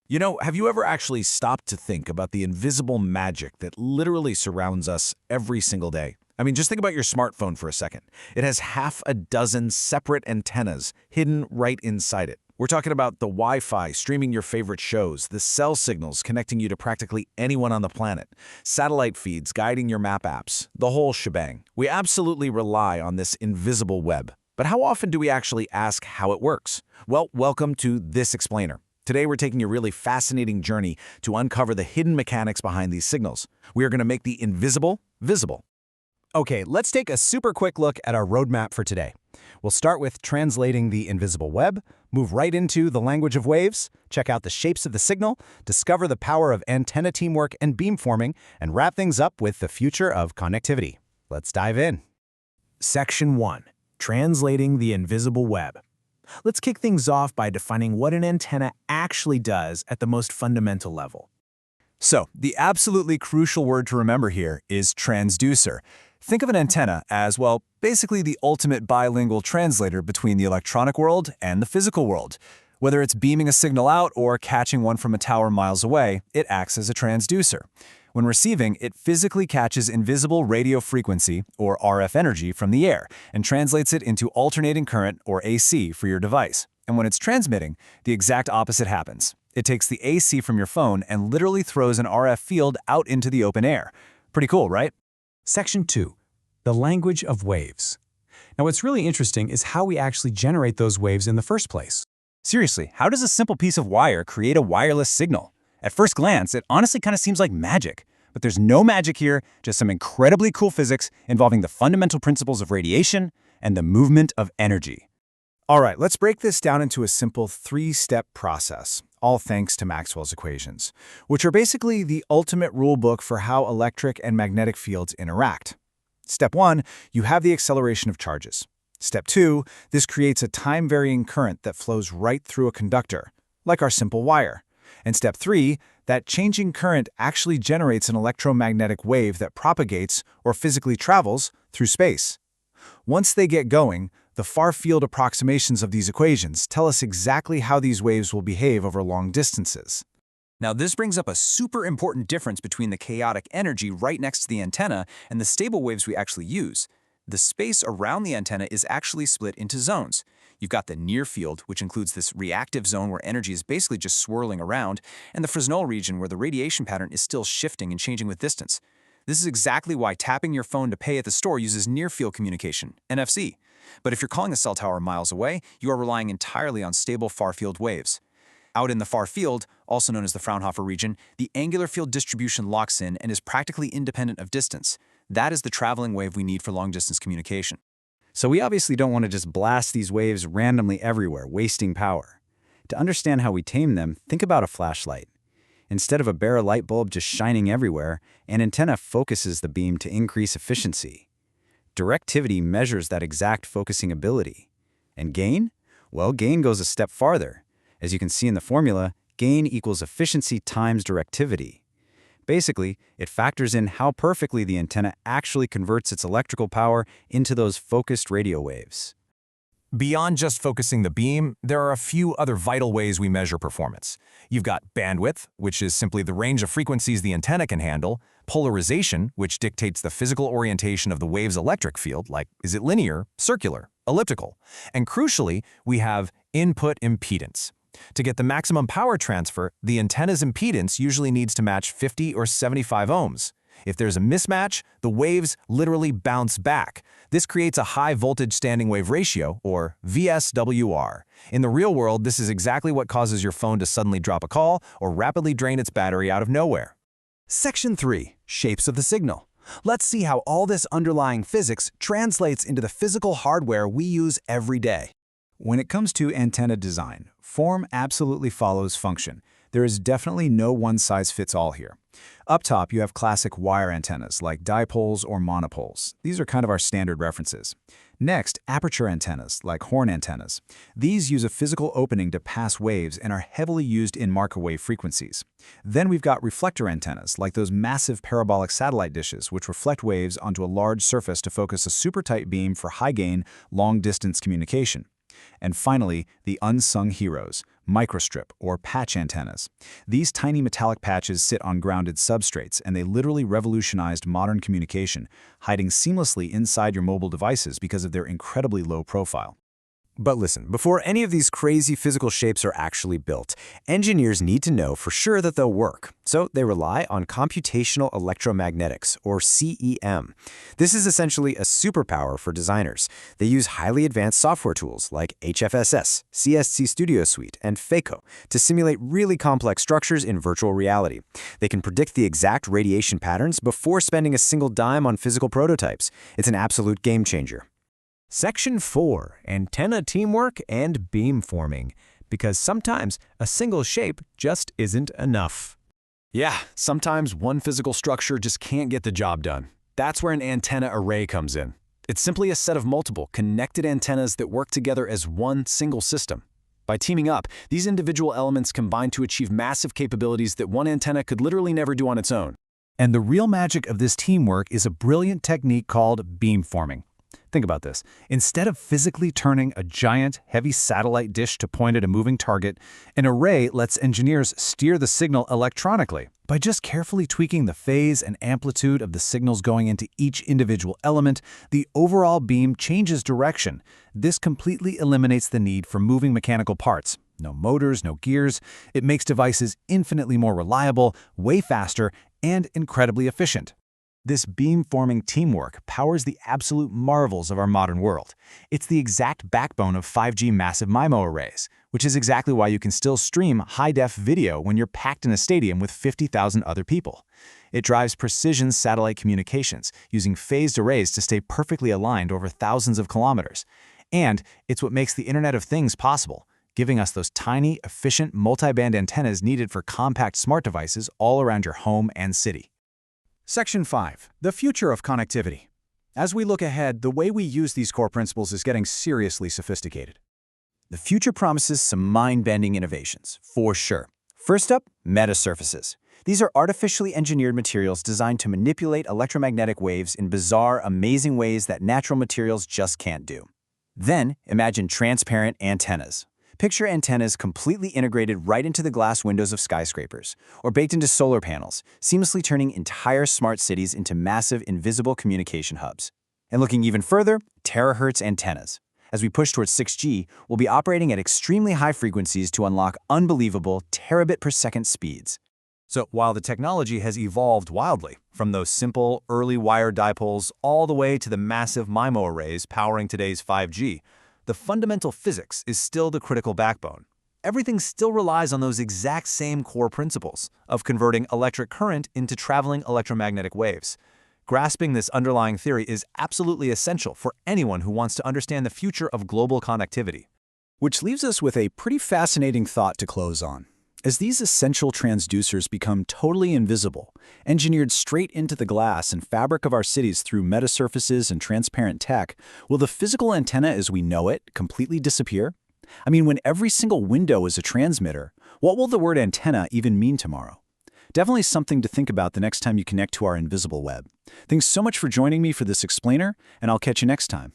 You know, have you ever actually stopped to think about the invisible magic that literally surrounds us every single day? I mean, just think about your smartphone for a second. It has half a dozen separate antennas hidden right inside it. We're talking about the Wi-Fi streaming your favorite shows, the cell signals connecting you to practically anyone on the planet, satellite feeds guiding your map apps, the whole shebang. We absolutely rely on this invisible web. But how often do we actually ask how it works? Well, welcome to This Explainer. Today, we're taking a really fascinating journey to uncover the hidden mechanics behind these signals. We are going to make the invisible visible. Okay, let's take a super quick look at our roadmap for today. We'll start with translating the invisible web, move right into the language of waves, check out the shapes of the signal, discover the power of antenna teamwork and beamforming, and wrap things up with the future of connectivity. Let's dive in. Section 1. Translating the invisible web. Let's kick things off by defining what an antenna actually does at the most fundamental level. So, the absolutely crucial word to remember here is transducer. Think of an antenna as, well, basically the ultimate bilingual translator between the electronic world and the physical world. Whether it's beaming a signal out or catching one from a tower miles away, it acts as a transducer. When receiving, it physically catches invisible radio frequency, or RF energy, from the air and translates it into alternating current, or AC, for your device. And when it's transmitting, the exact opposite happens. It takes the AC from your phone and literally throws an RF field out into the open air. Pretty cool, right? Section 2. The language of waves. Now, what's really interesting is how we actually generate those waves in the first place. Seriously, how does a simple piece of wire create a wireless signal? At first glance, it honestly kind of seems like magic. But there's no magic here, just some incredibly cool physics involving the fundamental principles of radiation and the movement of energy. All right, let's break this down into a simple three-step process, all thanks to Maxwell's equations, which are basically the ultimate rule book for how electric and magnetic fields interact. Step 1, you have the acceleration of charges. Step 2, this creates a time-varying current that flows right through a conductor, like our simple wire. And step 3, that changing current actually generates an electromagnetic wave that propagates or physically travels through space. Once they get going, the far-field approximations of these equations tell us exactly how these waves will behave over long distances. Now, this brings up a super important difference between the chaotic energy right next to the antenna and the stable waves we actually use. The space around the antenna is actually split into zones. You've got the near field, which includes this reactive zone where energy is basically just swirling around, and the Fresnel region where the radiation pattern is still shifting and changing with distance. This is exactly why tapping your phone to pay at the store uses near-field communication, NFC. But if you're calling a cell tower miles away, you are relying entirely on stable far-field waves. Out in the far field, also known as the Fraunhofer region, the angular field distribution locks in and is practically independent of distance. That is the traveling wave we need for long-distance communication. So we obviously don't want to just blast these waves randomly everywhere, wasting power. To understand how we tame them, think about a flashlight. Instead of a bare light bulb just shining everywhere, an antenna focuses the beam to increase efficiency. Directivity measures that exact focusing ability. And gain? Well, gain goes a step farther. As you can see in the formula, gain equals efficiency times directivity. Basically, it factors in how perfectly the antenna actually converts its electrical power into those focused radio waves. Beyond just focusing the beam, there are a few other vital ways we measure performance. You've got bandwidth, which is simply the range of frequencies the antenna can handle, polarization, which dictates the physical orientation of the wave's electric field, like is it linear, circular, elliptical, and crucially, we have input impedance. To get the maximum power transfer, the antenna's impedance usually needs to match 50 or 75 ohms. If there's a mismatch, the waves literally bounce back. This creates a high-voltage standing wave ratio, or VSWR. In the real world, this is exactly what causes your phone to suddenly drop a call or rapidly drain its battery out of nowhere. Section 3. Shapes of the signal. Let's see how all this underlying physics translates into the physical hardware we use every day. When it comes to antenna design, form absolutely follows function. There is definitely no one-size-fits-all here. Up top, you have classic wire antennas like dipoles or monopoles. These are kind of our standard references. Next, aperture antennas like horn antennas. These use a physical opening to pass waves and are heavily used in microwave frequencies. Then we've got reflector antennas like those massive parabolic satellite dishes which reflect waves onto a large surface to focus a super tight beam for high-gain, long-distance communication. And finally, the unsung heroes, microstrip or patch antennas. These tiny metallic patches sit on grounded substrates, and they literally revolutionized modern communication, hiding seamlessly inside your mobile devices because of their incredibly low profile. But listen, before any of these crazy physical shapes are actually built, engineers need to know for sure that they'll work. So they rely on computational electromagnetics, or CEM. This is essentially a superpower for designers. They use highly advanced software tools like HFSS, CSC Studio Suite, and FACO to simulate really complex structures in virtual reality. They can predict the exact radiation patterns before spending a single dime on physical prototypes. It's an absolute game changer. Section 4. Antenna teamwork and beamforming. Because sometimes a single shape just isn't enough. Yeah, sometimes one physical structure just can't get the job done. That's where an antenna array comes in. It's simply a set of multiple connected antennas that work together as one single system. By teaming up, these individual elements combine to achieve massive capabilities that one antenna could literally never do on its own. And the real magic of this teamwork is a brilliant technique called beamforming. Think about this. Instead of physically turning a giant, heavy satellite dish to point at a moving target, an array lets engineers steer the signal electronically. By just carefully tweaking the phase and amplitude of the signals going into each individual element, the overall beam changes direction. This completely eliminates the need for moving mechanical parts. No motors, no gears. It makes devices infinitely more reliable, way faster, and incredibly efficient. This beamforming teamwork powers the absolute marvels of our modern world. It's the exact backbone of 5G massive MIMO arrays, which is exactly why you can still stream high-def video when you're packed in a stadium with 50,000 other people. It drives precision satellite communications, using phased arrays to stay perfectly aligned over thousands of kilometers. And it's what makes the Internet of Things possible, giving us those tiny, efficient, multi-band antennas needed for compact smart devices all around your home and city. Section 5. The future of connectivity. As we look ahead, the way we use these core principles is getting seriously sophisticated. The future promises some mind-bending innovations, for sure. First up, metasurfaces. These are artificially engineered materials designed to manipulate electromagnetic waves in bizarre, amazing ways that natural materials just can't do. Then, imagine transparent antennas. Picture antennas completely integrated right into the glass windows of skyscrapers, or baked into solar panels, seamlessly turning entire smart cities into massive invisible communication hubs. And looking even further, terahertz antennas. As we push towards 6G, we'll be operating at extremely high frequencies to unlock unbelievable terabit per second speeds. So while the technology has evolved wildly, from those simple early wire dipoles all the way to the massive MIMO arrays powering today's 5G, the fundamental physics is still the critical backbone. Everything still relies on those exact same core principles of converting electric current into traveling electromagnetic waves. Grasping this underlying theory is absolutely essential for anyone who wants to understand the future of global connectivity. Which leaves us with a pretty fascinating thought to close on. As these essential transducers become totally invisible, engineered straight into the glass and fabric of our cities through metasurfaces and transparent tech, will the physical antenna as we know it completely disappear? I mean, when every single window is a transmitter, what will the word antenna even mean tomorrow? Definitely something to think about the next time you connect to our invisible web. Thanks so much for joining me for this explainer, and I'll catch you next time.